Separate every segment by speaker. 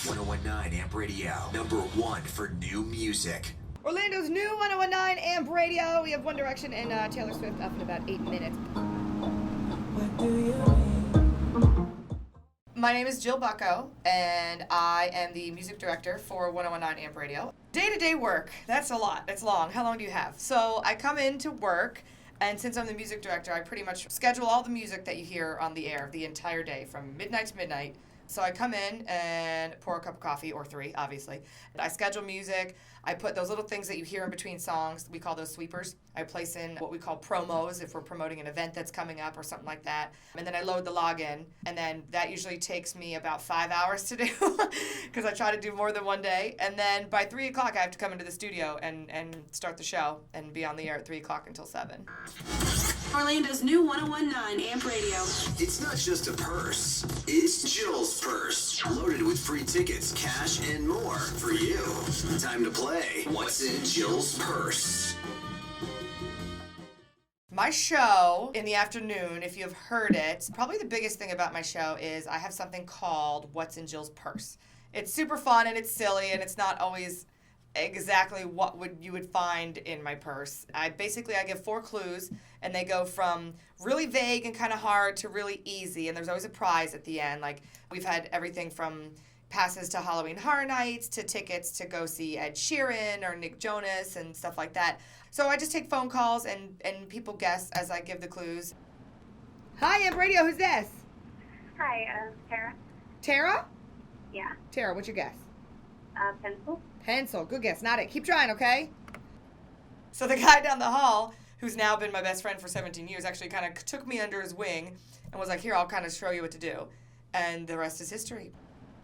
Speaker 1: 1019 Amp Radio, #1 for new music.
Speaker 2: Orlando's new 1019 Amp Radio. We have One Direction and Taylor Swift up in about 8 minutes.
Speaker 3: What do you mean?
Speaker 2: My name is Jill Bucco, and I am the music director for 1019 Amp Radio. Day-to-day work, that's a lot. It's long. How long do you have? So I come in to work, and since I'm the music director, I pretty much schedule all the music that you hear on the air the entire day from midnight to midnight. So I come in and pour a cup of coffee, or 3, obviously. I schedule music. I put those little things that you hear in between songs. We call those sweepers. I place in what we call promos if we're promoting an event that's coming up or something like that. And then I load the login. And then that usually takes me about 5 hours to do because I try to do more than one day. And then by 3 o'clock, I have to come into the studio and start the show and be on the air at 3 o'clock until 7.
Speaker 4: Orlando's new 1019 Amp Radio.
Speaker 1: It's not just a purse, it's Jill's purse. Loaded with free tickets, cash, and more for you. Time to play What's in Jill's Purse.
Speaker 2: My show in the afternoon, if you've heard it, probably the biggest thing about my show is I have something called What's in Jill's Purse. It's super fun and it's silly and it's not always exactly what you would find in my purse. I give 4 clues, and they go from really vague and kind of hard to really easy, and there's always a prize at the end. Like, we've had everything from passes to Halloween Horror Nights to tickets to go see Ed Sheeran or Nick Jonas and stuff like that. So I just take phone calls and people guess as I give the clues. Hi, Amp Radio, who's this?
Speaker 5: Hi, Tara.
Speaker 2: Tara?
Speaker 5: Yeah.
Speaker 2: Tara, what's your guess?
Speaker 5: Pencil.
Speaker 2: Pencil. Good guess. Not it. Keep trying, okay? So the guy down the hall, who's now been my best friend for 17 years, actually kind of took me under his wing and was like, here, I'll kind of show you what to do. And the rest is history.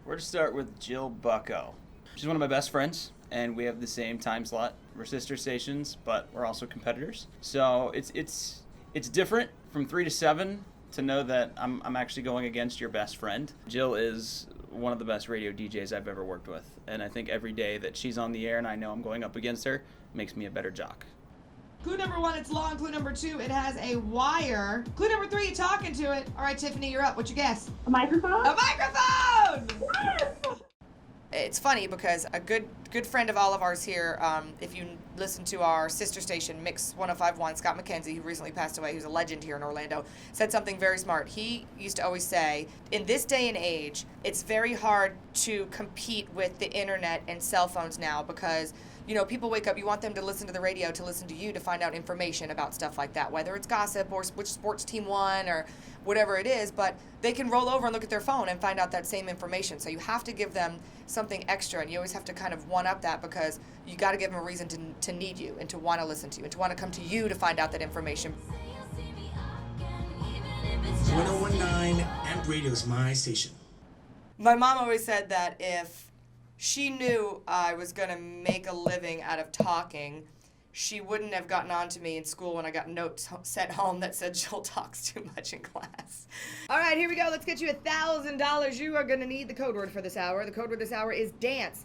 Speaker 6: We're to start with Jill Bucco. She's one of my best friends, and we have the same time slot. We're sister stations, but we're also competitors. So it's different from 3 to 7 to know that I'm actually going against your best friend. Jill is one of the best radio DJs I've ever worked with, and I think every day that she's on the air and I know I'm going up against her makes me a better jock.
Speaker 2: Clue number 1, it's long. Clue number 2, it has a wire. Clue number 3, you're talking to it. All right, Tiffany, you're up. What's your guess?
Speaker 5: A microphone?
Speaker 2: A microphone! It's funny because a good friend of all of ours here, if you listen to our sister station, Mix 1051, Scott McKenzie, who recently passed away, who's a legend here in Orlando, said something very smart. He used to always say, in this day and age, it's very hard to compete with the internet and cell phones now because, you know, people wake up, you want them to listen to the radio, to listen to you, to find out information about stuff like that, whether it's gossip or which sports team won or whatever it is, but they can roll over and look at their phone and find out that same information. So you have to give them something extra, and you always have to kind of one-up that because you got to give them a reason to need you and to want to listen to you and to want to come to you to find out that information.
Speaker 7: 1019 Amp Radio is my station.
Speaker 2: My mom always said that if she knew I was going to make a living out of talking, she wouldn't have gotten on to me in school when I got notes sent home that said Jill talks too much in class. All right, here we go. Let's get you $1,000. You are going to need the code word for this hour. The code word this hour is dance.